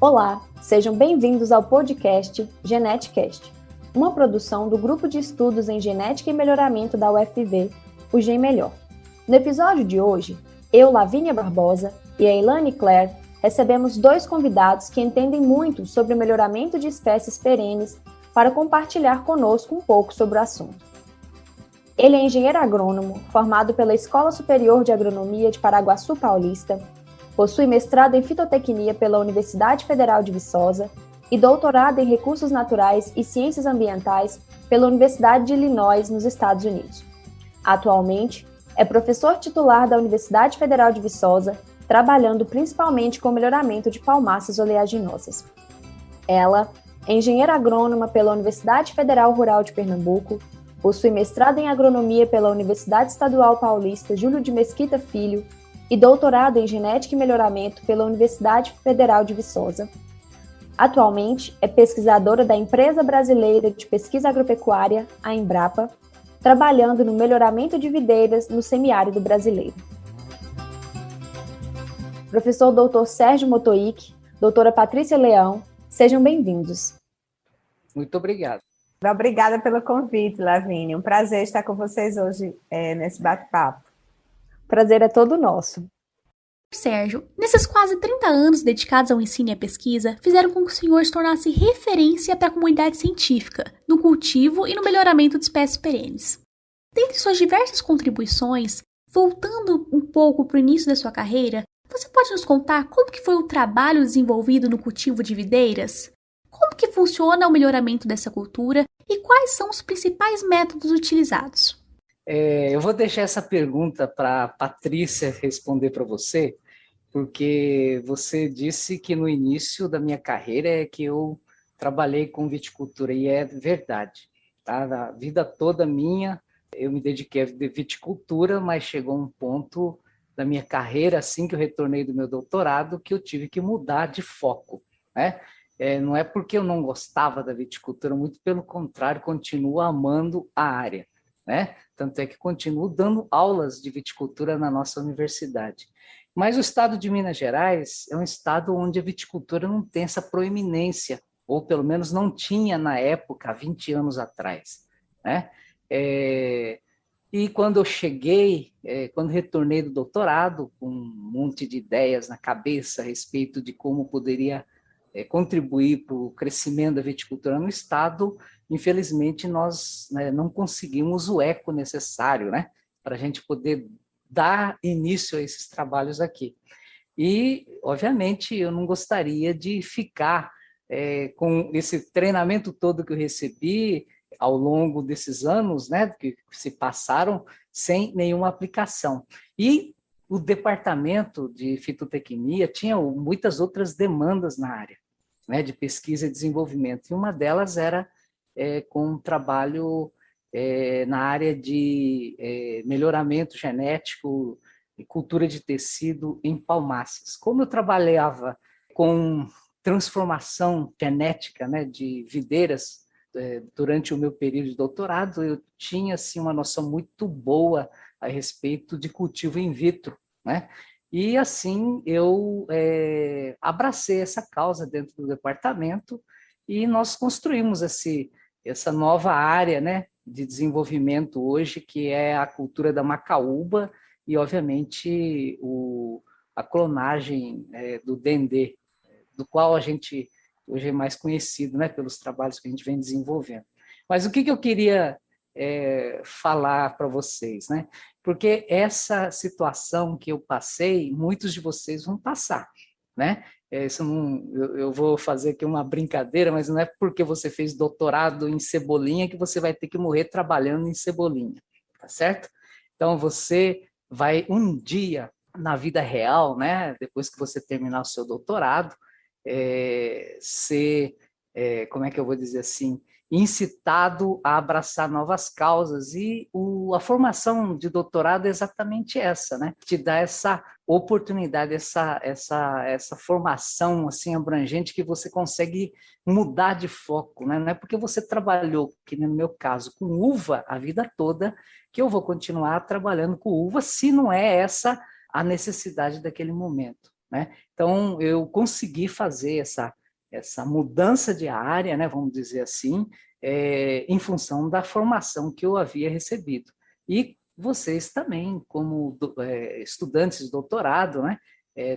Olá, sejam bem-vindos ao podcast GenetiCast, uma produção do Grupo de Estudos em Genética e Melhoramento da UFV, o GenMelhor. No episódio de hoje, eu, Lavínia Barbosa, e a Elaine Claire recebemos dois convidados que entendem muito sobre o melhoramento de espécies perenes para compartilhar conosco um pouco sobre o assunto. Ele é engenheiro agrônomo, formado pela Escola Superior de Agronomia de Paraguaçu Paulista, possui mestrado em fitotecnia pela Universidade Federal de Viçosa e doutorado em recursos naturais e ciências ambientais pela Universidade de Illinois, nos Estados Unidos. Atualmente, é professor titular da Universidade Federal de Viçosa, trabalhando principalmente com o melhoramento de palmáceas oleaginosas. Ela é engenheira agrônoma pela Universidade Federal Rural de Pernambuco, possui mestrado em agronomia pela Universidade Estadual Paulista Júlio de Mesquita Filho e doutorado em genética e melhoramento pela Universidade Federal de Viçosa. Atualmente, é pesquisadora da Empresa Brasileira de Pesquisa Agropecuária, a Embrapa, trabalhando no melhoramento de videiras no semiárido brasileiro. Professor Dr. Sérgio Motoik, doutora Patrícia Leão, sejam bem-vindos. Muito obrigado. Obrigada pelo convite, Lavínia. Um prazer estar com vocês hoje nesse bate-papo. Prazer é todo nosso. Sérgio, nesses quase 30 anos dedicados ao ensino e à pesquisa, fizeram com que o senhor se tornasse referência para a comunidade científica, no cultivo e no melhoramento de espécies perenes. Dentre suas diversas contribuições, voltando um pouco para o início da sua carreira, você pode nos contar como que foi o trabalho desenvolvido no cultivo de videiras? Como que funciona o melhoramento dessa cultura e quais são os principais métodos utilizados? Eu vou deixar essa pergunta para a Patrícia responder para você, porque você disse que no início da minha carreira é que eu trabalhei com viticultura, e é verdade. Tá? A vida toda minha eu me dediquei à viticultura, mas chegou um ponto da minha carreira, assim que eu retornei do meu doutorado, que eu tive que mudar de foco, né? Não é porque eu não gostava da viticultura, muito pelo contrário, continuo amando a área, né? Tanto é que continuo dando aulas de viticultura na nossa universidade. Mas o estado de Minas Gerais é um estado onde a viticultura não tem essa proeminência, ou pelo menos não tinha na época, há 20 anos atrás, né? E quando eu cheguei, quando retornei do doutorado, com um monte de ideias na cabeça a respeito de como poderia contribuir para o crescimento da viticultura no estado, infelizmente nós não conseguimos o eco necessário, né, para a gente poder dar início a esses trabalhos aqui. E, obviamente, eu não gostaria de ficar com esse treinamento todo que eu recebi ao longo desses anos, né, que se passaram, sem nenhuma aplicação. E o departamento de fitotecnia tinha muitas outras demandas na área, né, de pesquisa e desenvolvimento, e uma delas era com um trabalho na área de melhoramento genético e cultura de tecido em palmáceas. Como eu trabalhava com transformação genética, né, de videiras durante o meu período de doutorado, eu tinha assim, uma noção muito boa a respeito de cultivo in vitro, né? E assim eu abracei essa causa dentro do departamento e nós construímos essa nova área, né, de desenvolvimento hoje, que é a cultura da macaúba e, obviamente, a clonagem do dendê, do qual a gente hoje é mais conhecido, né, pelos trabalhos que a gente vem desenvolvendo. Mas o que eu queria falar para vocês, né? Porque essa situação que eu passei, muitos de vocês vão passar, né? Eu vou fazer aqui uma brincadeira, mas não é porque você fez doutorado em cebolinha que você vai ter que morrer trabalhando em cebolinha, tá certo? Então, você vai um dia, na vida real, né, depois que você terminar o seu doutorado, ser, como é que eu vou dizer assim, incitado a abraçar novas causas, e a formação de doutorado é exatamente essa, né? Te dá essa oportunidade, essa formação assim abrangente, que você consegue mudar de foco, né? Não é porque você trabalhou, que no meu caso, com uva a vida toda, que eu vou continuar trabalhando com uva, se não é essa a necessidade daquele momento. né? Então, eu consegui fazer essa mudança de área, né, vamos dizer assim, em função da formação que eu havia recebido. E vocês também, como estudantes de doutorado, né,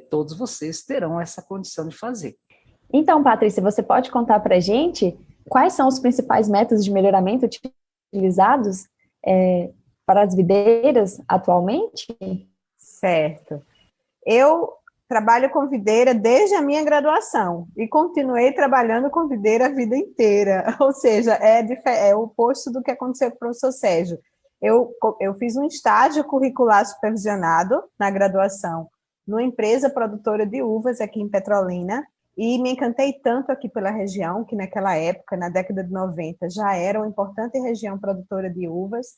todos vocês terão essa condição de fazer. Então, Patrícia, você pode contar para a gente quais são os principais métodos de melhoramento utilizados para as videiras atualmente? Certo. Eu trabalho com videira desde a minha graduação e continuei trabalhando com videira a vida inteira, ou seja, é o oposto do que aconteceu com o professor Sérgio. Eu fiz um estágio curricular supervisionado na graduação numa empresa produtora de uvas aqui em Petrolina, e me encantei tanto aqui pela região, que naquela época, na década de 90, já era uma importante região produtora de uvas,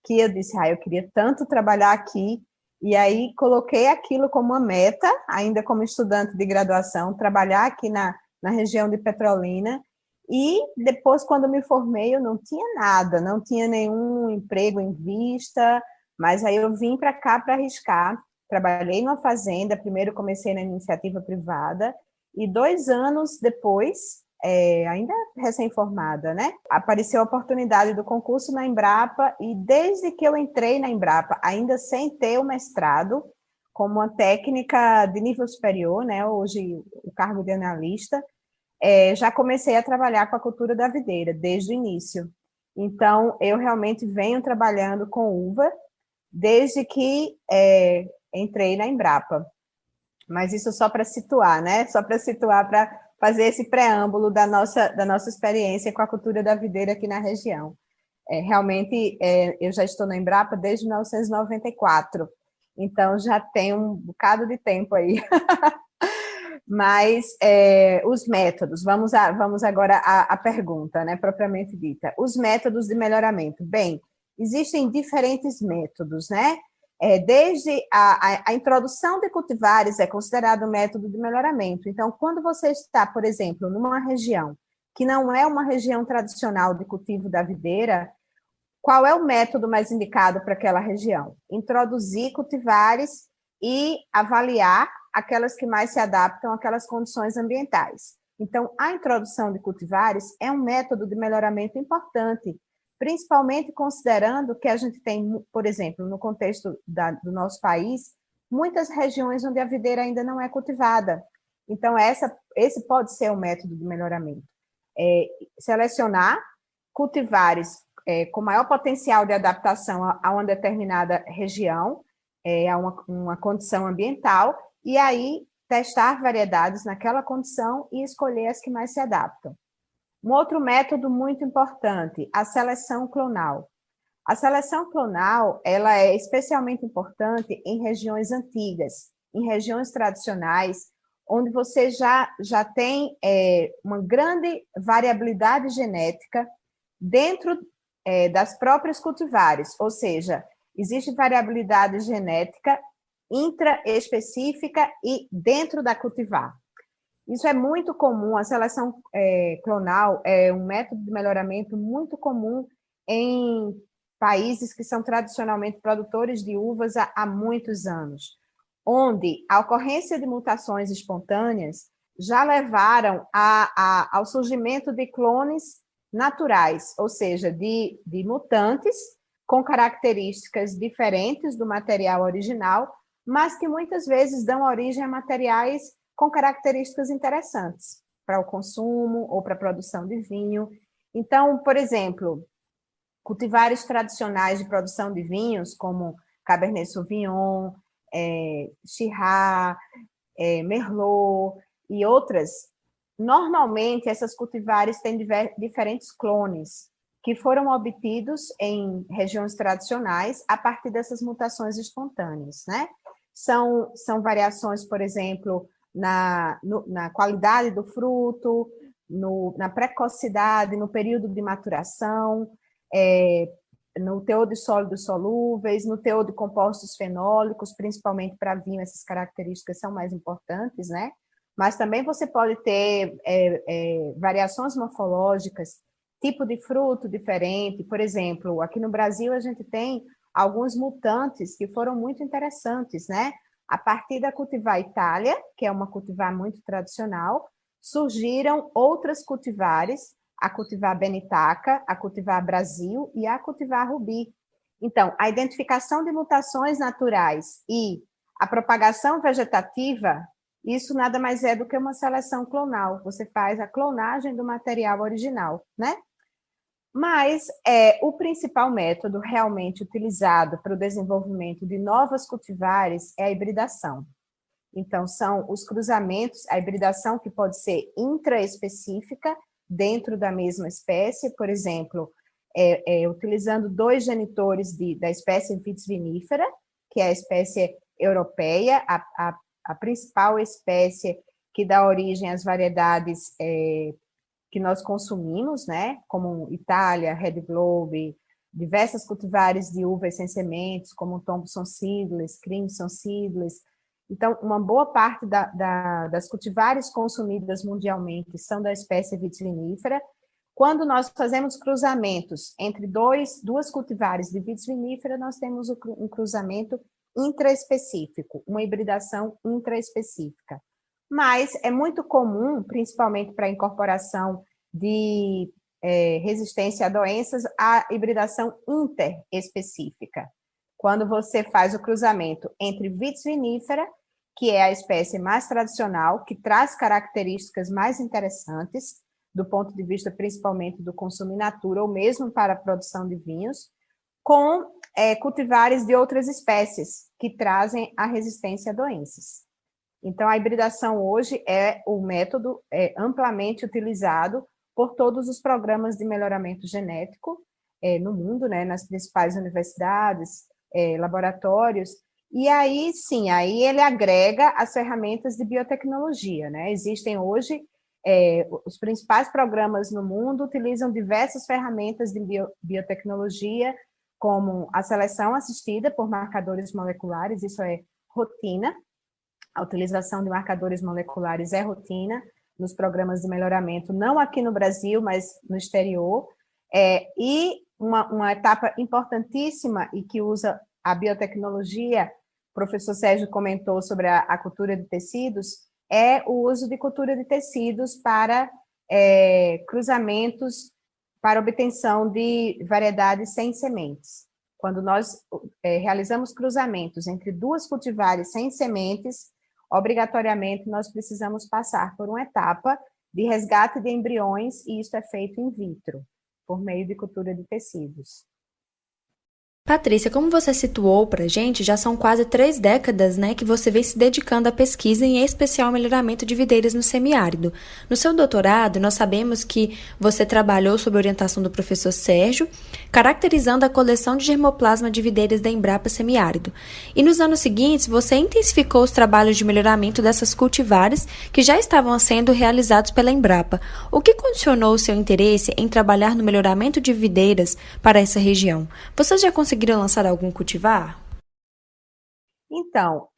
que eu disse, eu queria tanto trabalhar aqui, e aí coloquei aquilo como uma meta, ainda como estudante de graduação, trabalhar aqui na região de Petrolina, e depois, quando me formei, eu não tinha nada, não tinha nenhum emprego em vista, mas aí eu vim para cá para arriscar, trabalhei numa fazenda, primeiro comecei na iniciativa privada, e 2 anos depois, ainda recém-formada, né? Apareceu a oportunidade do concurso na Embrapa, e desde que eu entrei na Embrapa, ainda sem ter o mestrado, como uma técnica de nível superior, né? Hoje o cargo de analista, já comecei a trabalhar com a cultura da videira, desde o início. Então, eu realmente venho trabalhando com uva, desde que entrei na Embrapa. Mas isso só para situar, né? Só para situar, para fazer esse preâmbulo da nossa experiência com a cultura da videira aqui na região. Realmente, eu já estou na Embrapa desde 1994, então já tem um bocado de tempo aí. Mas os métodos, vamos agora à pergunta, né, propriamente dita. Os métodos de melhoramento. Bem, existem diferentes métodos, né? Desde a introdução de cultivares é considerado um método de melhoramento. Então, quando você está, por exemplo, numa região que não é uma região tradicional de cultivo da videira, qual é o método mais indicado para aquela região? Introduzir cultivares e avaliar aquelas que mais se adaptam àquelas condições ambientais. Então, a introdução de cultivares é um método de melhoramento importante, principalmente considerando que a gente tem, por exemplo, no contexto do nosso país, muitas regiões onde a videira ainda não é cultivada. Então, esse pode ser um método de melhoramento. Selecionar cultivares com maior potencial de adaptação a uma determinada região, a uma condição ambiental, e aí testar variedades naquela condição e escolher as que mais se adaptam. Um outro método muito importante, a seleção clonal. A seleção clonal, ela é especialmente importante em regiões antigas, em regiões tradicionais, onde você já tem uma grande variabilidade genética dentro das próprias cultivares, ou seja, existe variabilidade genética intraespecífica e dentro da cultivar. Isso é muito comum, a seleção clonal é um método de melhoramento muito comum em países que são tradicionalmente produtores de uvas há muitos anos, onde a ocorrência de mutações espontâneas já levaram ao surgimento de clones naturais, ou seja, de mutantes com características diferentes do material original, mas que muitas vezes dão origem a materiais com características interessantes para o consumo ou para a produção de vinho. Então, por exemplo, cultivares tradicionais de produção de vinhos, como Cabernet Sauvignon, Shiraz, Merlot e outras, normalmente essas cultivares têm diferentes clones que foram obtidos em regiões tradicionais a partir dessas mutações espontâneas, né? São variações, por exemplo, na qualidade do fruto, na precocidade, no período de maturação, no teor de sólidos solúveis, no teor de compostos fenólicos, principalmente para vinho, essas características são mais importantes, né? Mas também você pode ter variações morfológicas, tipo de fruto diferente. Por exemplo, aqui no Brasil a gente tem alguns mutantes que foram muito interessantes, né? A partir da cultivar Itália, que é uma cultivar muito tradicional, surgiram outras cultivares, a cultivar Benitaca, a cultivar Brasil e a cultivar Rubi. Então, a identificação de mutações naturais e a propagação vegetativa, isso nada mais é do que uma seleção clonal. Você faz a clonagem do material original, né? Mas o principal método realmente utilizado para o desenvolvimento de novas cultivares é a hibridação. Então, são os cruzamentos, a hibridação que pode ser intraespecífica dentro da mesma espécie, por exemplo, utilizando 2 genitores da espécie Vitis vinifera, que é a espécie europeia, a principal espécie que dá origem às variedades que nós consumimos, né, como Itália, Red Globe, diversas cultivares de uvas sem sementes, como Thompson Seedless, Crimson Seedless. Então, uma boa parte das cultivares consumidas mundialmente são da espécie Vitis vinifera. Quando nós fazemos cruzamentos entre duas cultivares de Vitis vinifera, nós temos um cruzamento intraespecífico, uma hibridação intraespecífica. Mas é muito comum, principalmente para a incorporação de resistência a doenças, a hibridação interespecífica. Quando você faz o cruzamento entre Vitis vinifera, que é a espécie mais tradicional, que traz características mais interessantes, do ponto de vista principalmente do consumo in natura, ou mesmo para a produção de vinhos, com cultivares de outras espécies, que trazem a resistência a doenças. Então, a hibridação hoje é o método amplamente utilizado por todos os programas de melhoramento genético no mundo, né, nas principais universidades, laboratórios, e aí, sim, aí ele agrega as ferramentas de biotecnologia, né? Existem hoje, os principais programas no mundo utilizam diversas ferramentas de biotecnologia, como a seleção assistida por marcadores moleculares, isso é rotina. A utilização de marcadores moleculares é rotina nos programas de melhoramento, não aqui no Brasil, mas no exterior. E uma etapa importantíssima e que usa a biotecnologia, o professor Sérgio comentou sobre a cultura de tecidos, é o uso de cultura de tecidos para cruzamentos, para obtenção de variedades sem sementes. Quando nós realizamos cruzamentos entre 2 cultivares sem sementes, obrigatoriamente nós precisamos passar por uma etapa de resgate de embriões, e isso é feito in vitro, por meio de cultura de tecidos. Patrícia, como você situou para a gente, já são quase 3 décadas, né, que você vem se dedicando à pesquisa e em especial ao melhoramento de videiras no semiárido. No seu doutorado, nós sabemos que você trabalhou sob orientação do professor Sérgio, caracterizando a coleção de germoplasma de videiras da Embrapa Semiárido. E nos anos seguintes, você intensificou os trabalhos de melhoramento dessas cultivares que já estavam sendo realizados pela Embrapa. O que condicionou o seu interesse em trabalhar no melhoramento de videiras para essa região? Você já conseguiram lançar algum cultivar? Então,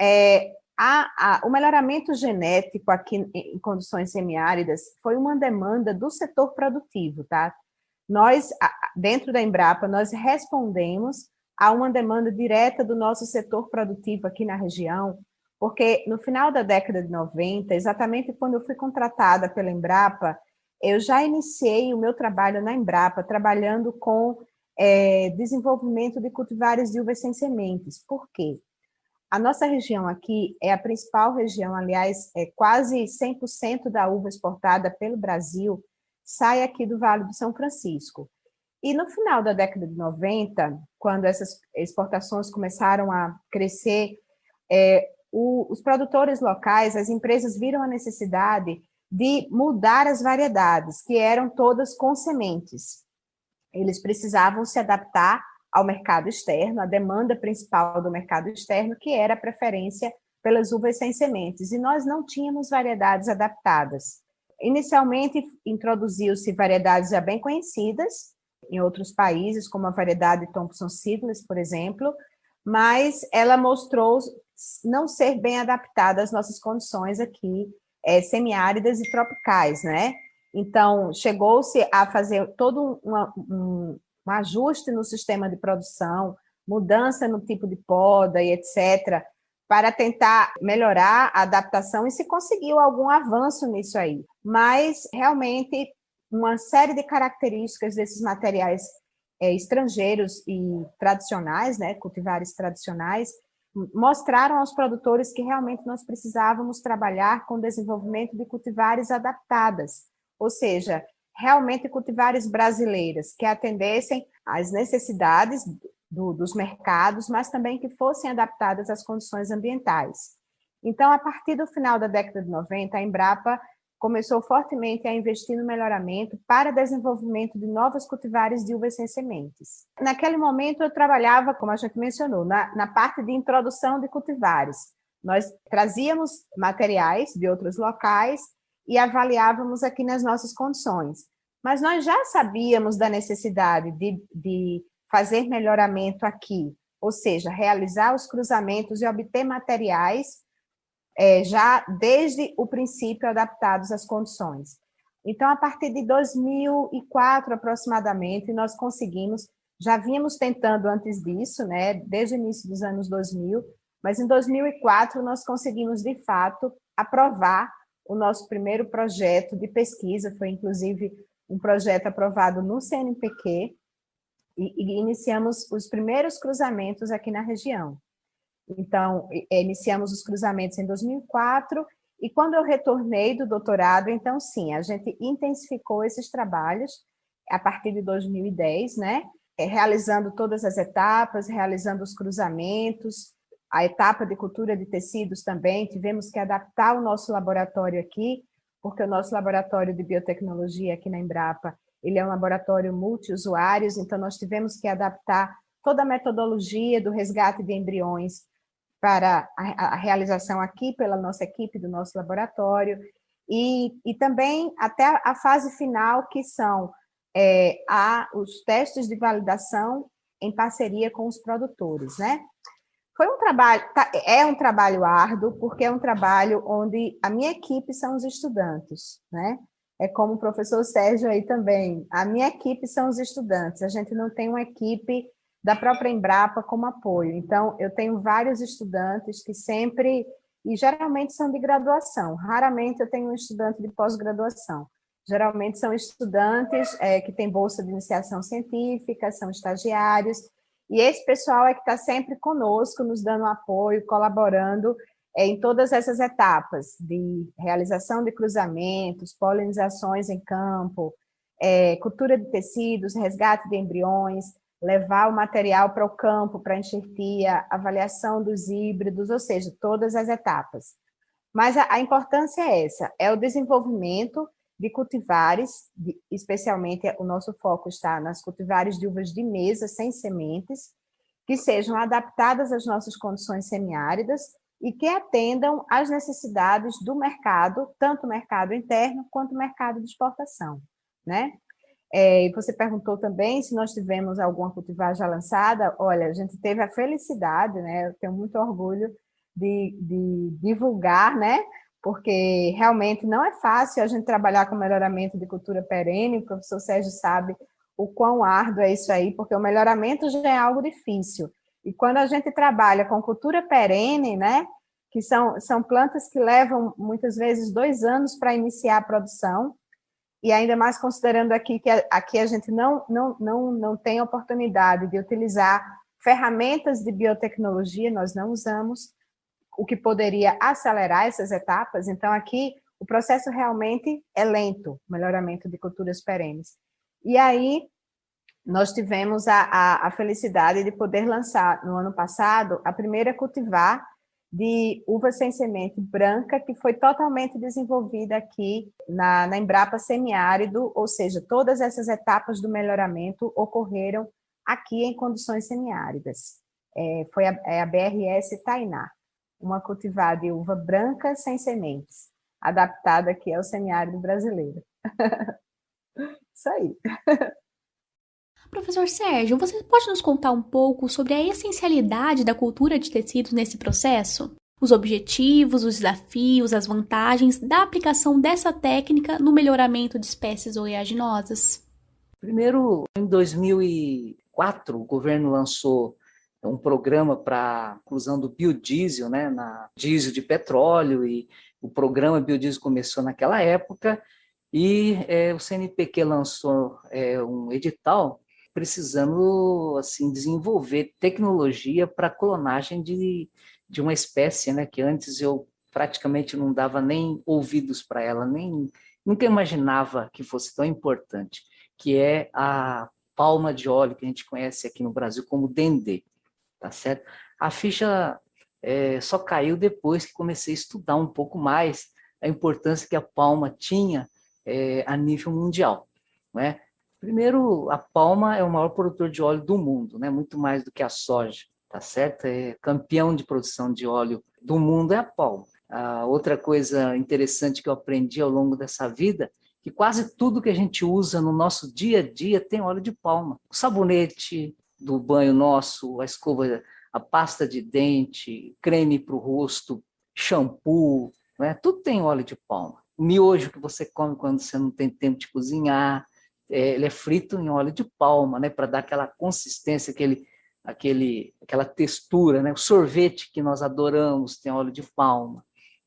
o melhoramento genético aqui em condições semiáridas foi uma demanda do setor produtivo, tá? Nós, dentro da Embrapa, nós respondemos a uma demanda direta do nosso setor produtivo aqui na região, porque no final da década de 90, exatamente quando eu fui contratada pela Embrapa, eu já iniciei o meu trabalho na Embrapa, trabalhando com desenvolvimento de cultivares de uvas sem sementes. Por quê? A nossa região aqui é a principal região, aliás, quase 100% da uva exportada pelo Brasil sai aqui do Vale do São Francisco. E no final da década de 90, quando essas exportações começaram a crescer, os produtores locais, as empresas viram a necessidade de mudar as variedades, que eram todas com sementes. Eles precisavam se adaptar ao mercado externo, à demanda principal do mercado externo, que era a preferência pelas uvas sem sementes, e nós não tínhamos variedades adaptadas. Inicialmente, introduziu-se variedades já bem conhecidas em outros países, como a variedade Thompson Seedless, por exemplo, mas ela mostrou não ser bem adaptada às nossas condições aqui, semiáridas e tropicais, né? Então, chegou-se a fazer todo um ajuste no sistema de produção, mudança no tipo de poda e etc., para tentar melhorar a adaptação e se conseguiu algum avanço nisso aí. Mas, realmente, uma série de características desses materiais estrangeiros e tradicionais, né, cultivares tradicionais, mostraram aos produtores que realmente nós precisávamos trabalhar com o desenvolvimento de cultivares adaptadas, ou seja, realmente cultivares brasileiras, que atendessem às necessidades dos mercados, mas também que fossem adaptadas às condições ambientais. Então, a partir do final da década de 90, a Embrapa começou fortemente a investir no melhoramento para desenvolvimento de novos cultivares de uvas sem sementes. Naquele momento, eu trabalhava, como a gente mencionou, na parte de introdução de cultivares. Nós trazíamos materiais de outros locais e avaliávamos aqui nas nossas condições. Mas nós já sabíamos da necessidade de fazer melhoramento aqui, ou seja, realizar os cruzamentos e obter materiais já desde o princípio adaptados às condições. Então, a partir de 2004 aproximadamente, nós conseguimos, já vínhamos tentando antes disso, né, desde o início dos anos 2000, mas em 2004 nós conseguimos, de fato, aprovar o nosso primeiro projeto de pesquisa, foi inclusive um projeto aprovado no CNPq, e iniciamos os primeiros cruzamentos aqui na região. Então, iniciamos os cruzamentos em 2004, e quando eu retornei do doutorado, então, sim, a gente intensificou esses trabalhos a partir de 2010, né? Realizando todas as etapas, realizando os cruzamentos, a etapa de cultura de tecidos também, tivemos que adaptar o nosso laboratório aqui, porque o nosso laboratório de biotecnologia aqui na Embrapa, ele é um laboratório multiusuários, então nós tivemos que adaptar toda a metodologia do resgate de embriões para a realização aqui pela nossa equipe do nosso laboratório, e também até a fase final, que são os testes de validação em parceria com os produtores, né? Foi um trabalho, é um trabalho árduo, porque é um trabalho onde a minha equipe são os estudantes, né? É como o professor Sérgio aí também, a minha equipe são os estudantes, a gente não tem uma equipe da própria Embrapa como apoio. Então, eu tenho vários estudantes que sempre, e geralmente são de graduação, raramente eu tenho um estudante de pós-graduação. Geralmente são estudantes que têm bolsa de iniciação científica, são estagiários, e esse pessoal é que está sempre conosco, nos dando apoio, colaborando em todas essas etapas de realização de cruzamentos, polinizações em campo, cultura de tecidos, resgate de embriões, levar o material para o campo, para a enxertia, avaliação dos híbridos, ou seja, todas as etapas. Mas a importância é essa, é o desenvolvimento de cultivares, especialmente o nosso foco está nas cultivares de uvas de mesa sem sementes, que sejam adaptadas às nossas condições semiáridas e que atendam às necessidades do mercado, tanto o mercado interno quanto o mercado de exportação, né? E você perguntou também se nós tivemos alguma cultivar já lançada. Olha, a gente teve a felicidade, né? Eu tenho muito orgulho de divulgar, né? Porque realmente não é fácil a gente trabalhar com melhoramento de cultura perene. O professor Sérgio sabe o quão árduo é isso aí, porque o melhoramento já é algo difícil. E quando a gente trabalha com cultura perene, né? Que são plantas que levam muitas vezes 2 anos para iniciar a produção, e ainda mais considerando aqui que aqui a gente não tem oportunidade de utilizar ferramentas de biotecnologia, nós não usamos, o que poderia acelerar essas etapas. Então, aqui, o processo realmente é lento, o melhoramento de culturas perenes. E aí, nós tivemos a felicidade de poder lançar, no ano passado, a primeira cultivar de uva sem semente branca, que foi totalmente desenvolvida aqui na Embrapa Semiárido, ou seja, todas essas etapas do melhoramento ocorreram aqui em condições semiáridas. Foi a BRS Tainá, uma cultivar de uva branca sem sementes, adaptada aqui ao semiárido brasileiro. Isso aí. Professor Sérgio, você pode nos contar um pouco sobre a essencialidade da cultura de tecidos nesse processo? Os objetivos, os desafios, as vantagens da aplicação dessa técnica no melhoramento de espécies oleaginosas? Primeiro, em 2004, o governo lançou um programa para inclusão do biodiesel, né, na diesel de petróleo, e o programa biodiesel começou naquela época, e o CNPq lançou um edital precisando assim desenvolver tecnologia para clonagem de uma espécie, né, que antes eu praticamente não dava nem ouvidos para ela, nem nunca imaginava que fosse tão importante, que é a palma de óleo, que a gente conhece aqui no Brasil como dendê, tá certo? A ficha só caiu depois que comecei a estudar um pouco mais a importância que a palma tinha a nível mundial, não é? Primeiro, a palma é o maior produtor de óleo do mundo, né? Muito mais do que a soja, tá certo? Campeão de produção de óleo do mundo é a palma. A outra coisa interessante que eu aprendi ao longo dessa vida, que quase tudo que a gente usa no nosso dia a dia tem óleo de palma. O sabonete do banho nosso, a escova, a pasta de dente, creme para o rosto, shampoo, né? Tudo tem óleo de palma. O miojo que você come quando você não tem tempo de cozinhar, ele é frito em óleo de palma, né? Para dar aquela consistência, aquela textura, né? O sorvete que nós adoramos tem óleo de palma,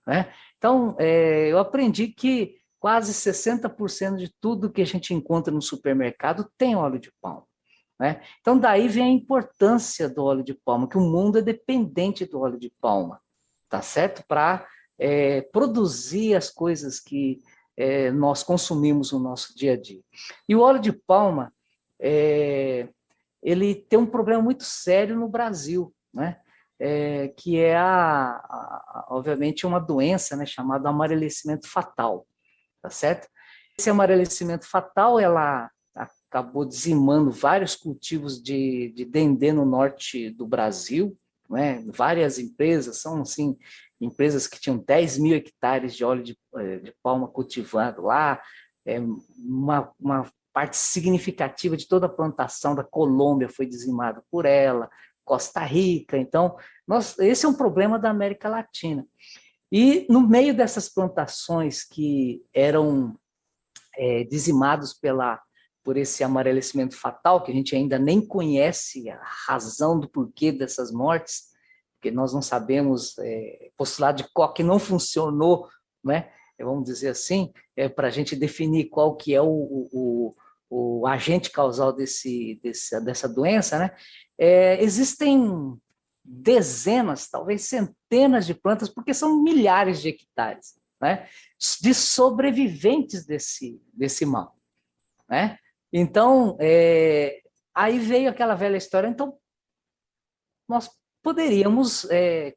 né? Então, eu aprendi que quase 60% de tudo que a gente encontra no supermercado tem óleo de palma, né? Então, daí vem a importância do óleo de palma, que o mundo é dependente do óleo de palma, tá certo? Para produzir as coisas que nós consumimos no nosso dia a dia. E o óleo de palma, ele tem um problema muito sério no Brasil, né? Que é, obviamente, uma doença, né, chamada amarelecimento fatal, tá certo? Esse amarelecimento fatal, ela acabou dizimando vários cultivos de dendê no norte do Brasil, né? Várias empresas, são assim, empresas que tinham 10 mil hectares de óleo de palma cultivado lá, uma parte significativa de toda a plantação da Colômbia foi dizimada por ela, Costa Rica. Então, esse é um problema da América Latina. E no meio dessas plantações que eram dizimados por esse amarelecimento fatal, que a gente ainda nem conhece a razão do porquê dessas mortes, porque nós não sabemos, postulado de Koch não funcionou, né? Vamos dizer assim, para a gente definir qual que é o agente causal dessa doença, né? Existem dezenas, talvez centenas de plantas, porque são milhares de hectares, né, de sobreviventes desse mal, né? Então, aí veio aquela velha história, então nós poderíamos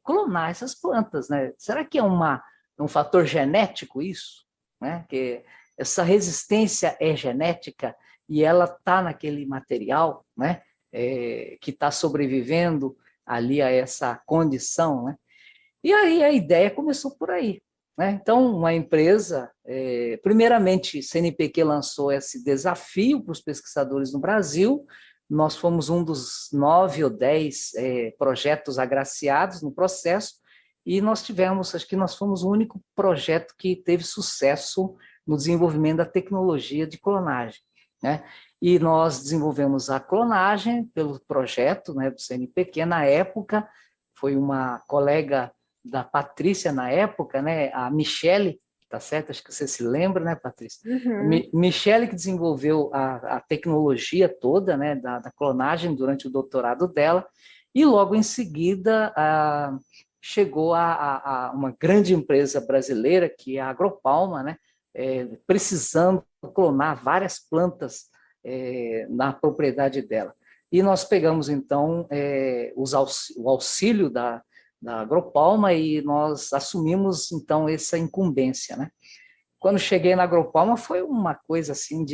clonar essas plantas, né? Será que é um fator genético isso? Né? Que essa resistência é genética e ela está naquele material, né? Que está sobrevivendo ali a essa condição, né? E aí a ideia começou por aí, né? Então, uma empresa, primeiramente, CNPq lançou esse desafio para os pesquisadores no Brasil. Nós fomos um dos 9 ou 10 projetos agraciados no processo, e acho que nós fomos o único projeto que teve sucesso no desenvolvimento da tecnologia de clonagem, né? E nós desenvolvemos a clonagem pelo projeto, né, do CNPq. Na época, foi uma colega da Patrícia, na época, né, a Michele, tá certo? Acho que você se lembra, né, Patrícia? Uhum. Michele que desenvolveu a tecnologia toda, né, da clonagem durante o doutorado dela, e logo em seguida chegou a uma grande empresa brasileira, que é a Agropalma, né, precisando clonar várias plantas na propriedade dela. E nós pegamos, então, o auxílio da Agropalma, e nós assumimos, então, essa incumbência, né? Quando cheguei na Agropalma, foi uma coisa assim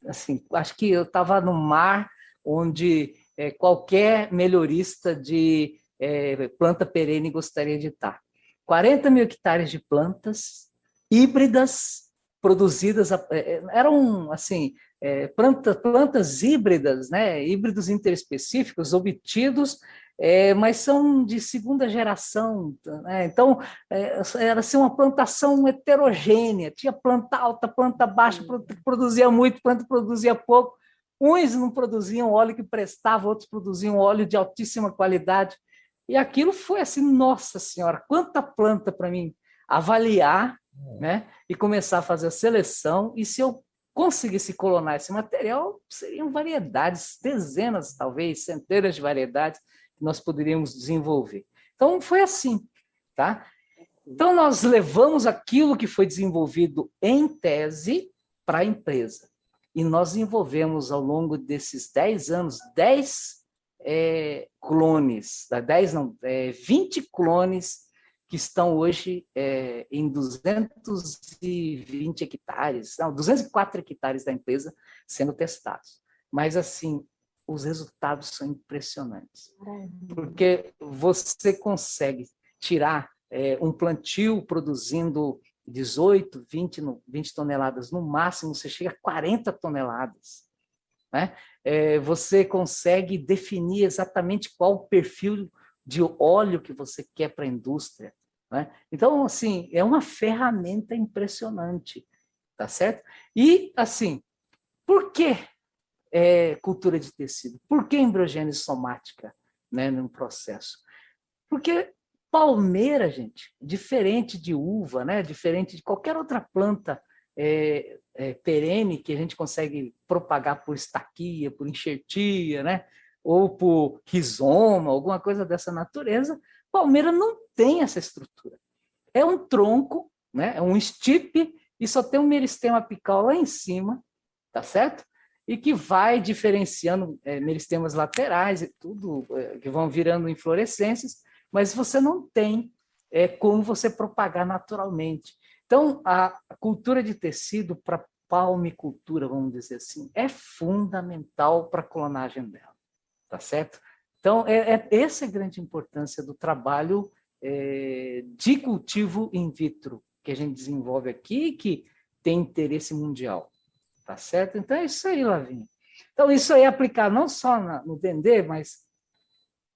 assim, acho que eu estava no mar onde qualquer melhorista de planta perene gostaria de estar. 40 mil hectares de plantas híbridas produzidas, eram assim, plantas híbridas, né? Híbridos interespecíficos obtidos, mas são de segunda geração, né? Então, era assim, uma plantação heterogênea, tinha planta alta, planta baixa, planta que produzia muito, planta que produzia pouco, Uns não produziam óleo que prestava, outros produziam óleo de altíssima qualidade. E aquilo foi assim, nossa senhora, quanta planta para mim avaliar, né? E começar a fazer a seleção. E se eu conseguisse clonar esse material, seriam variedades, dezenas, talvez, centenas de variedades que nós poderíamos desenvolver. Então, foi assim, tá? Então, nós levamos aquilo que foi desenvolvido em tese para a empresa. E nós desenvolvemos, ao longo desses 10 anos, 20 clones que estão hoje em 220 hectares, não, 204 hectares da empresa sendo testados. Mas, assim, os resultados são impressionantes. Porque você consegue tirar um plantio produzindo 18, 20 toneladas, no máximo você chega a 40 toneladas. Né? Você consegue definir exatamente qual o perfil de óleo que você quer para a indústria. Né? Então, assim, é uma ferramenta impressionante, tá certo? E, assim, por que cultura de tecido? Por que embriogênese somática, né, no processo? Porque palmeira, gente, diferente de uva, né, diferente de qualquer outra planta perene que a gente consegue propagar por estaquia, por enxertia, né, ou por rizoma, alguma coisa dessa natureza, palmeira não tem essa estrutura. É um tronco, né, é um estipe e só tem um meristema apical lá em cima, tá certo? E que vai diferenciando meristemas laterais e tudo, que vão virando inflorescências, mas você não tem como você propagar naturalmente. Então, a cultura de tecido para palmicultura, vamos dizer assim, é fundamental para a clonagem dela, tá certo? Então, essa é a grande importância do trabalho de cultivo in vitro que a gente desenvolve aqui, que tem interesse mundial, tá certo? Então, é isso aí, Lavínia. Então, isso aí é aplicar não só no Dendê, mas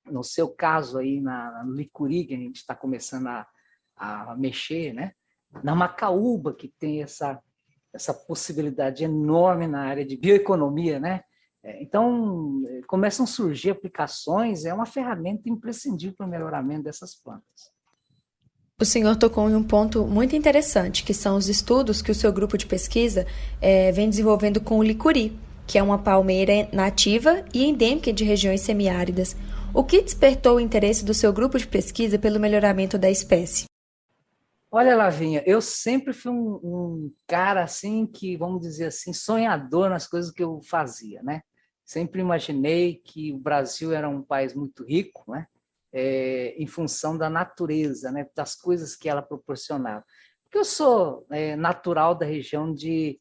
no seu caso aí no licuri, que a gente está começando a mexer, né? Na macaúba, que tem essa possibilidade enorme na área de bioeconomia, né? Então, começam a surgir aplicações, é uma ferramenta imprescindível para o melhoramento dessas plantas. O senhor tocou em um ponto muito interessante, que são os estudos que o seu grupo de pesquisa vem desenvolvendo com o licuri, que é uma palmeira nativa e endêmica de regiões semiáridas. O que despertou o interesse do seu grupo de pesquisa pelo melhoramento da espécie? Olha, Lavinha, eu sempre fui um cara assim que, vamos dizer assim, sonhador nas coisas que eu fazia, né? Sempre imaginei que o Brasil era um país muito rico, né? Em função da natureza, né? Das coisas que ela proporcionava. Porque eu sou natural da região de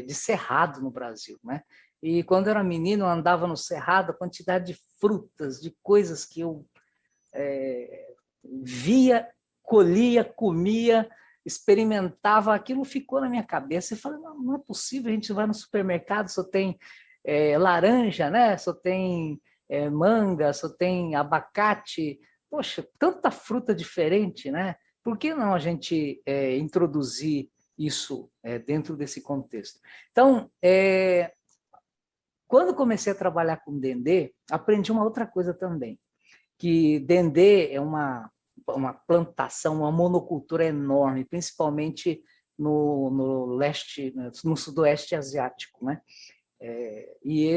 Cerrado, no Brasil, né? E quando eu era menino, eu andava no Cerrado, a quantidade de frutas, de coisas que eu via, colhia, comia, experimentava, aquilo ficou na minha cabeça. E falei, não é possível, a gente vai no supermercado, só tem laranja, né? Só tem manga, só tem abacate. Poxa, tanta fruta diferente, né? Por que não a gente introduzir isso dentro desse contexto? Então, quando comecei a trabalhar com Dendê, aprendi uma outra coisa também, que Dendê é uma plantação, uma monocultura enorme, principalmente no leste, no sudoeste asiático, né? E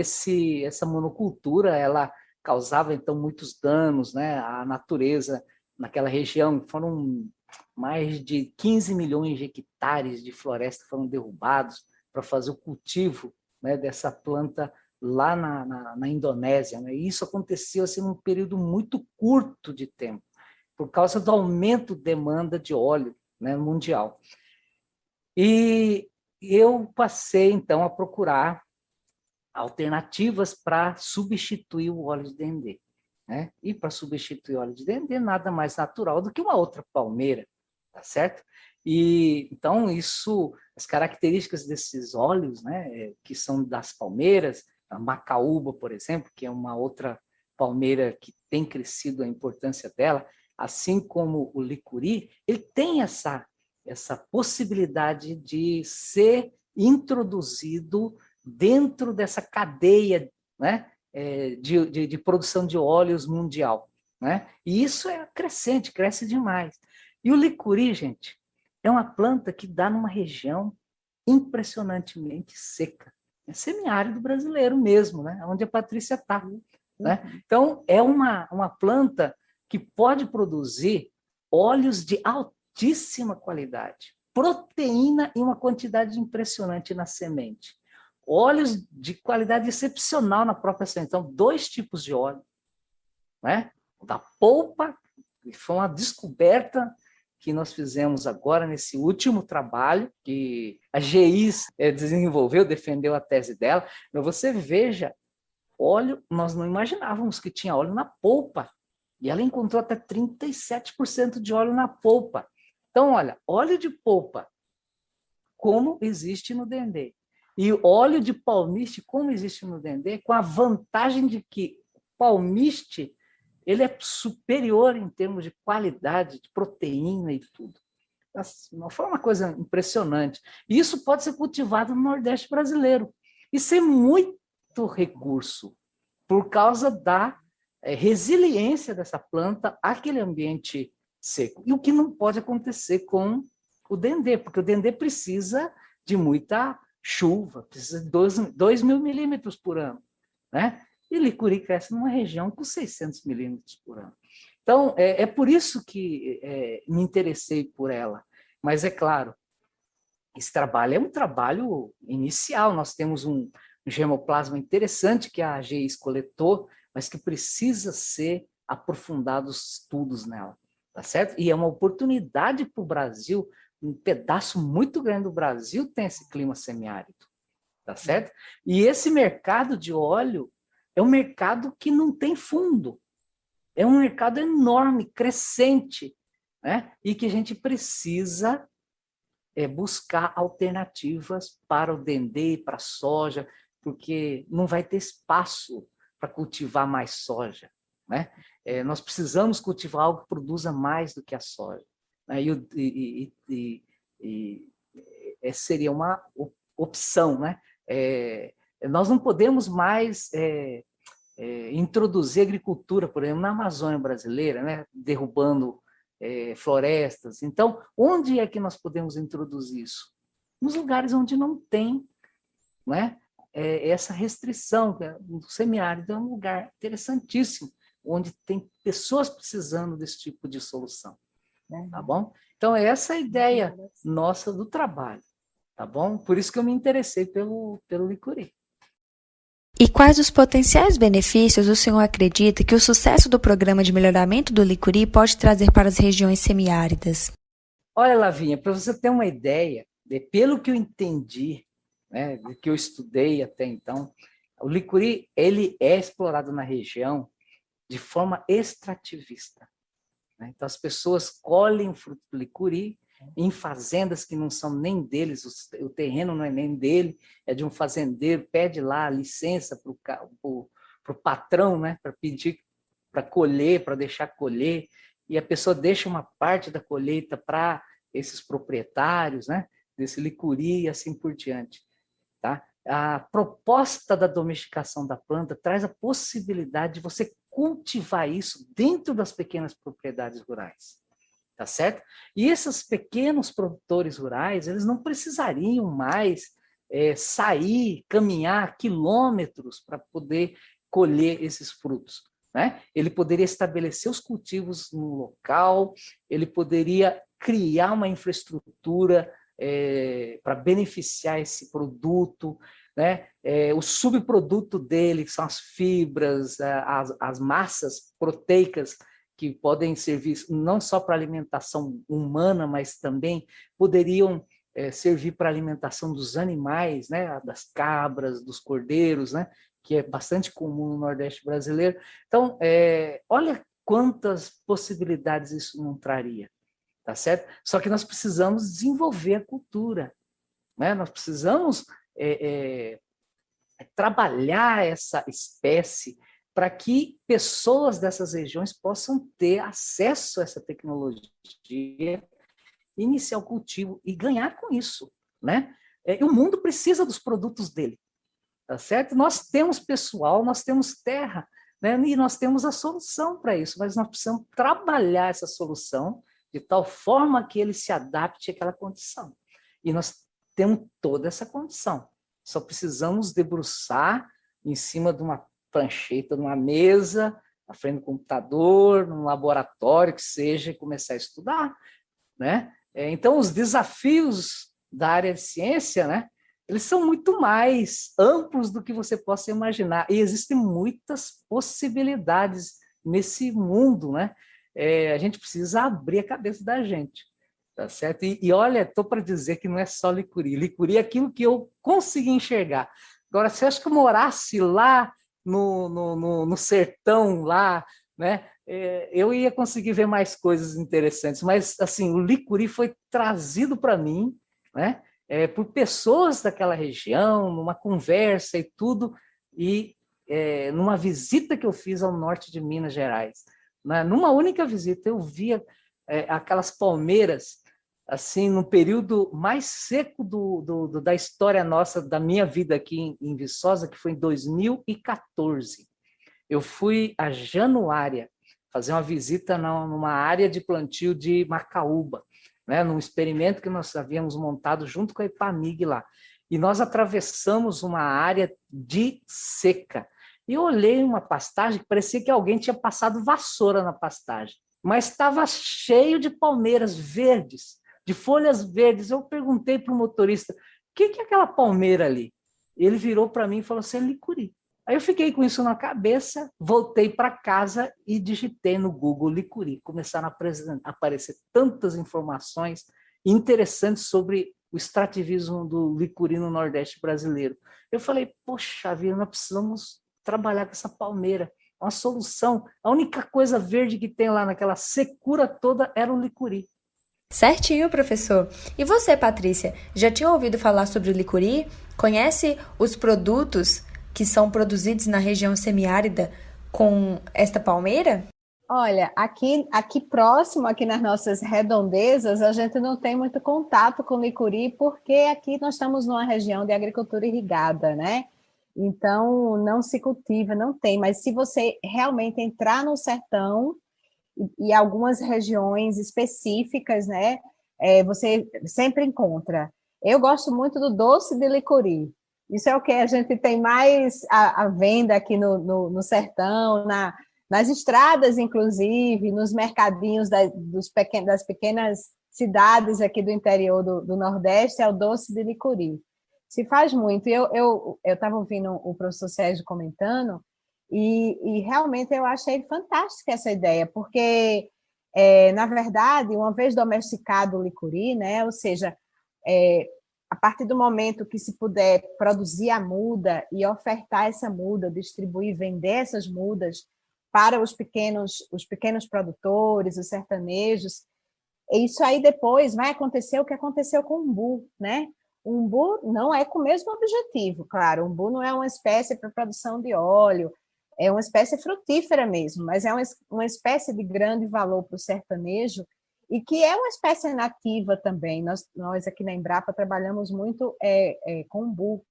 essa monocultura, ela causava então muitos danos, né, à natureza naquela região. Foram mais de 15 milhões de hectares de floresta foram derrubados para fazer o cultivo, né, dessa planta lá na Indonésia, né? E isso aconteceu assim num período muito curto de tempo, por causa do aumento de demanda de óleo, né, mundial. E eu passei então a procurar alternativas para substituir o óleo de dendê, né? E para substituir o óleo de dendê, nada mais natural do que uma outra palmeira, tá certo? E então as características desses óleos, né, que são das palmeiras, a macaúba, por exemplo, que é uma outra palmeira que tem crescido a importância dela, assim como o licuri, ele tem essa possibilidade de ser introduzido dentro dessa cadeia, né, de produção de óleos mundial, né? E isso é crescente, cresce demais. E o licuri, gente, é uma planta que dá numa região impressionantemente seca. É semiárido brasileiro mesmo, né? Onde a Patrícia está. Né? Então, é uma planta que pode produzir óleos de altíssima qualidade, proteína em uma quantidade impressionante na semente, óleos de qualidade excepcional na própria semente. Então, 2 tipos de óleo, né? Da polpa, que foi uma descoberta que nós fizemos agora nesse último trabalho, que a GEIS desenvolveu, defendeu a tese dela. Mas você veja, óleo, nós não imaginávamos que tinha óleo na polpa, e ela encontrou até 37% de óleo na polpa. Então, olha, óleo de polpa, como existe no dendê, e óleo de palmiste, como existe no dendê, com a vantagem de que o palmiste ele é superior em termos de qualidade, de proteína e tudo. Foi uma coisa impressionante. E isso pode ser cultivado no Nordeste brasileiro. Isso é muito recurso, por causa da resiliência dessa planta àquele ambiente seco. E o que não pode acontecer com o dendê, porque o dendê precisa de muita chuva, precisa de 2.000 milímetros por ano, né? E licuri cresce numa região com 600 milímetros por ano. Então, é por isso que me interessei por ela. Mas, é claro, esse trabalho é um trabalho inicial. Nós temos um germoplasma interessante que a GEIS coletou, mas que precisa ser aprofundados estudos nela, tá certo? E é uma oportunidade para o Brasil, um pedaço muito grande do Brasil tem esse clima semiárido, tá certo? E esse mercado de óleo é um mercado que não tem fundo, é um mercado enorme, crescente, né? E que a gente precisa buscar alternativas para o dendê, para a soja, porque não vai ter espaço para cultivar mais soja, né? Nós precisamos cultivar algo que produza mais do que a soja, né? Seria uma opção, né? Nós não podemos mais introduzir agricultura, por exemplo, na Amazônia brasileira, né? Derrubando florestas. Então, onde é que nós podemos introduzir isso? Nos lugares onde não tem, né? Essa restrição. O semiárido é um lugar interessantíssimo, onde tem pessoas precisando desse tipo de solução, tá bom? Então, essa é a ideia nossa do trabalho, tá bom? Por isso que eu me interessei pelo licuri. E quais os potenciais benefícios o senhor acredita que o sucesso do programa de melhoramento do licuri pode trazer para as regiões semiáridas? Olha, Lavinha, para você ter uma ideia, pelo que eu entendi, né, do que eu estudei até então, o licuri ele é explorado na região de forma extrativista, né? Então, as pessoas colhem o fruto do licuri em fazendas que não são nem deles, o terreno não é nem dele, é de um fazendeiro, pede lá a licença para o patrão, né, para pedir para colher, para deixar colher, e a pessoa deixa uma parte da colheita para esses proprietários, né, desse licuri e assim por diante. Tá? A proposta da domesticação da planta traz a possibilidade de você cultivar isso dentro das pequenas propriedades rurais. Tá certo? E esses pequenos produtores rurais, eles não precisariam mais sair, caminhar quilômetros para poder colher esses frutos, né? Ele poderia estabelecer os cultivos no local, ele poderia criar uma infraestrutura para beneficiar esse produto, né? O subproduto dele, que são as fibras, as massas proteicas, que podem servir não só para alimentação humana, mas também poderiam servir para a alimentação dos animais, né? Das cabras, dos cordeiros, né? Que é bastante comum no Nordeste brasileiro. Então, olha quantas possibilidades isso não traria, tá certo? Só que nós precisamos desenvolver a cultura, né? Nós precisamos trabalhar essa espécie para que pessoas dessas regiões possam ter acesso a essa tecnologia, iniciar o cultivo e ganhar com isso, né? E o mundo precisa dos produtos dele, tá certo? Nós temos pessoal, nós temos terra, né? E nós temos a solução para isso, mas nós precisamos trabalhar essa solução de tal forma que ele se adapte àquela condição. E nós temos toda essa condição. Só precisamos debruçar em cima de uma prancheta, numa mesa, à frente do computador, num laboratório que seja, e começar a estudar, né? Então, os desafios da área de ciência, né, eles são muito mais amplos do que você possa imaginar. E existem muitas possibilidades nesse mundo, né? A gente precisa abrir a cabeça da gente, tá certo? E olha, estou para dizer que não é só licuri. Licuri é aquilo que eu consegui enxergar. Agora, se eu acho que eu morasse lá no sertão, lá, né, eu ia conseguir ver mais coisas interessantes. Mas, assim, o licuri foi trazido para mim, né, por pessoas daquela região, numa conversa e tudo, e numa visita que eu fiz ao norte de Minas Gerais. Né, numa única visita, eu via aquelas palmeiras, assim, no período mais seco da história nossa, da minha vida aqui em Viçosa, que foi em 2014. Eu fui a Januária fazer uma visita numa área de plantio de macaúba, né, num experimento que nós havíamos montado junto com a Ipamig lá. E nós atravessamos uma área de seca. E eu olhei uma pastagem que parecia que alguém tinha passado vassoura na pastagem, mas estava cheio de palmeiras verdes, de folhas verdes. Eu perguntei para o motorista, o que é aquela palmeira ali? Ele virou para mim e falou assim, é licuri. Aí eu fiquei com isso na cabeça, voltei para casa e digitei no Google licuri. Começaram a aparecer tantas informações interessantes sobre o extrativismo do licuri no Nordeste brasileiro. Eu falei, poxa vida, nós precisamos trabalhar com essa palmeira. Uma solução. A única coisa verde que tem lá naquela secura toda era o licuri. Certinho, professor. E você, Patrícia, já tinha ouvido falar sobre o licuri? Conhece os produtos que são produzidos na região semiárida com esta palmeira? Olha, aqui próximo, aqui nas nossas redondezas, a gente não tem muito contato com licuri, porque aqui nós estamos numa região de agricultura irrigada, né? Então, não se cultiva, não tem. Mas se você realmente entrar no sertão e algumas regiões específicas, né, você sempre encontra. Eu gosto muito do doce de licuri. Isso é o que a gente tem mais à venda aqui no sertão, nas estradas, inclusive, nos mercadinhos das pequenas cidades aqui do interior do Nordeste, é o doce de licuri. Se faz muito. Eu estava ouvindo o professor Sérgio comentando, e realmente eu achei fantástica essa ideia, porque, na verdade, uma vez domesticado o licuri, né, ou seja, a partir do momento que se puder produzir a muda e ofertar essa muda, distribuir, vender essas mudas para os pequenos produtores, os sertanejos, isso aí depois vai acontecer o que aconteceu com o umbu, né? O umbu não é com o mesmo objetivo, claro, o umbu não é uma espécie para produção de óleo, é uma espécie frutífera mesmo, mas é uma espécie de grande valor para o sertanejo, e que é uma espécie nativa também. Nós aqui na Embrapa trabalhamos muito com umbu.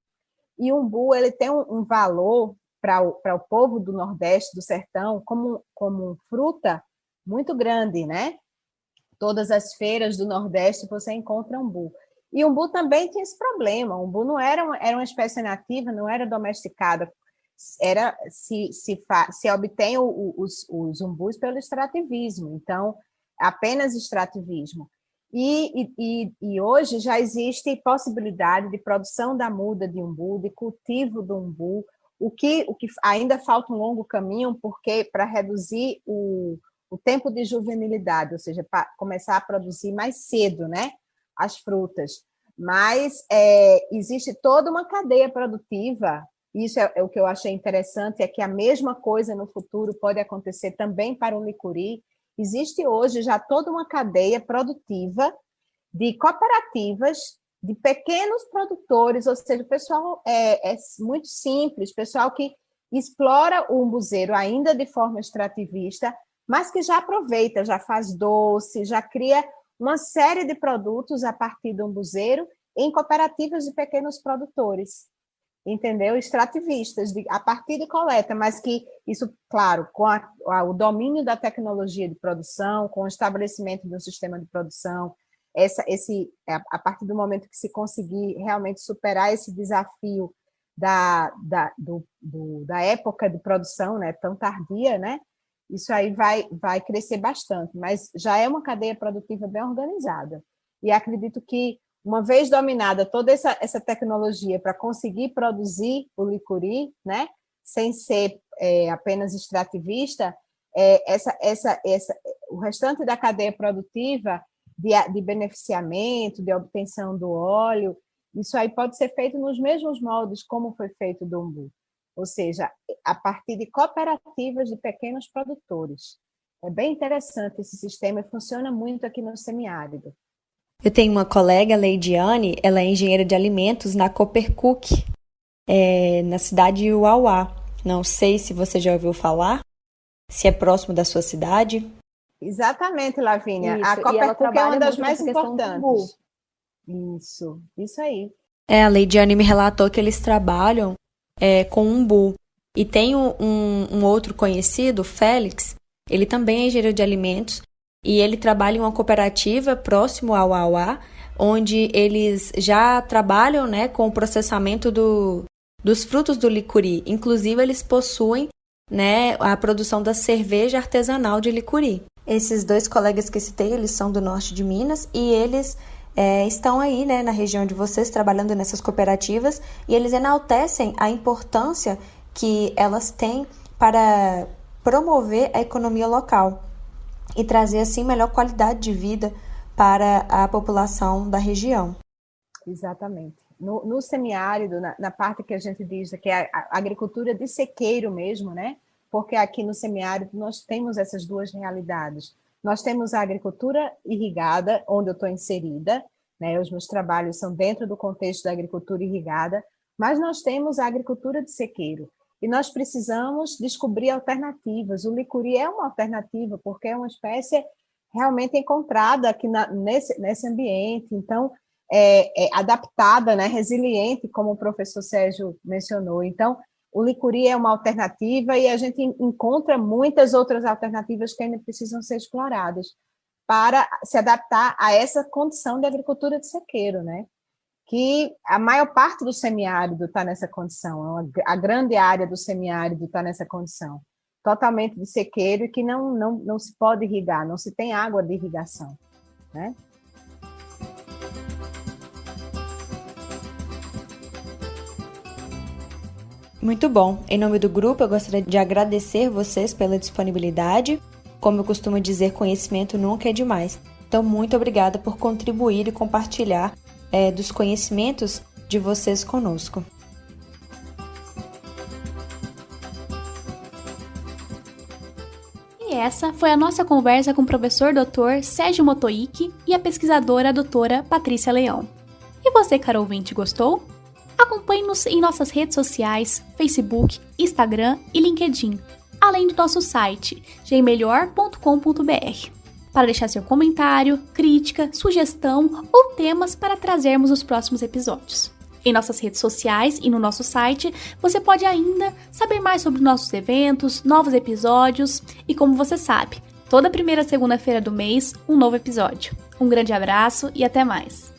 E o umbu ele tem um valor para o povo do Nordeste, do sertão, como fruta muito grande, né? Todas as feiras do Nordeste você encontra umbu. E o umbu também tinha esse problema. O umbu não era uma espécie nativa, não era domesticada. Se obtém os umbus pelo extrativismo. Então, apenas extrativismo. E hoje já existe possibilidade de produção da muda de umbu, de cultivo do umbu, o que ainda falta um longo caminho, porque para reduzir o tempo de juvenilidade, ou seja, para começar a produzir mais cedo, né, as frutas. Mas existe toda uma cadeia produtiva, isso é o que eu achei interessante, é que a mesma coisa no futuro pode acontecer também para o licuri. Existe hoje já toda uma cadeia produtiva de cooperativas, de pequenos produtores, ou seja, o pessoal é muito simples, pessoal que explora o umbuzeiro ainda de forma extrativista, mas que já aproveita, já faz doce, já cria uma série de produtos a partir do umbuzeiro em cooperativas de pequenos produtores. entendeu? Extrativistas, a partir de coleta, mas que isso, claro, com o domínio da tecnologia de produção, com o estabelecimento de um sistema de produção, a partir do momento que se conseguir realmente superar esse desafio da época de produção, né, tão tardia, né, isso aí vai crescer bastante, mas já é uma cadeia produtiva bem organizada. E acredito que, uma vez dominada toda essa tecnologia para conseguir produzir o licuri, né, sem ser apenas extrativista, o restante da cadeia produtiva de beneficiamento, de obtenção do óleo, isso aí pode ser feito nos mesmos moldes como foi feito do umbu, ou seja, a partir de cooperativas de pequenos produtores. É bem interessante esse sistema e funciona muito aqui no semiárido. Eu tenho uma colega, Leidiane, ela é engenheira de alimentos na Coopercook, na cidade de Uauá. Não sei se você já ouviu falar, se é próximo da sua cidade. Exatamente, Lavínia. Isso, a Coopercook é uma das mais importantes. Isso aí. A Leidiane me relatou que eles trabalham com umbu. E tem um outro conhecido, Félix, ele também é engenheiro de alimentos, e ele trabalha em uma cooperativa próximo ao Uauá, onde eles já trabalham, né, com o processamento dos frutos do licuri. Inclusive, eles possuem, né, a produção da cerveja artesanal de licuri. Esses dois colegas que citei, eles são do norte de Minas e eles estão aí, né, na região de vocês, trabalhando nessas cooperativas, e eles enaltecem a importância que elas têm para promover a economia local e trazer, assim, melhor qualidade de vida para a população da região. Exatamente. No semiárido, na parte que a gente diz que é a agricultura de sequeiro mesmo, né? Porque aqui no semiárido nós temos essas duas realidades. Nós temos a agricultura irrigada, onde eu estou inserida, né? Os meus trabalhos são dentro do contexto da agricultura irrigada, mas nós temos a agricultura de sequeiro. E nós precisamos descobrir alternativas. O licuri é uma alternativa, porque é uma espécie realmente encontrada aqui nesse ambiente. Então, adaptada, né, resiliente, como o professor Sérgio mencionou. Então, o licuri é uma alternativa e a gente encontra muitas outras alternativas que ainda precisam ser exploradas para se adaptar a essa condição de agricultura de sequeiro, né? Que a maior parte do semiárido está nessa condição, a grande área do semiárido está nessa condição, totalmente de sequeiro e que não se pode irrigar, não se tem água de irrigação, né? Muito bom. Em nome do grupo, eu gostaria de agradecer vocês pela disponibilidade. Como eu costumo dizer, conhecimento nunca é demais. Então, muito obrigada por contribuir e compartilhar dos conhecimentos de vocês conosco. E essa foi a nossa conversa com o professor Dr. Sérgio Motoiki e a pesquisadora doutora Patrícia Leão. E você, caro ouvinte, gostou? Acompanhe-nos em nossas redes sociais, Facebook, Instagram e LinkedIn, além do nosso site, gemmelhor.com.br, para deixar seu comentário, crítica, sugestão ou temas para trazermos nos próximos episódios. Em nossas redes sociais e no nosso site, você pode ainda saber mais sobre nossos eventos, novos episódios e, como você sabe, toda primeira segunda-feira do mês, um novo episódio. Um grande abraço e até mais!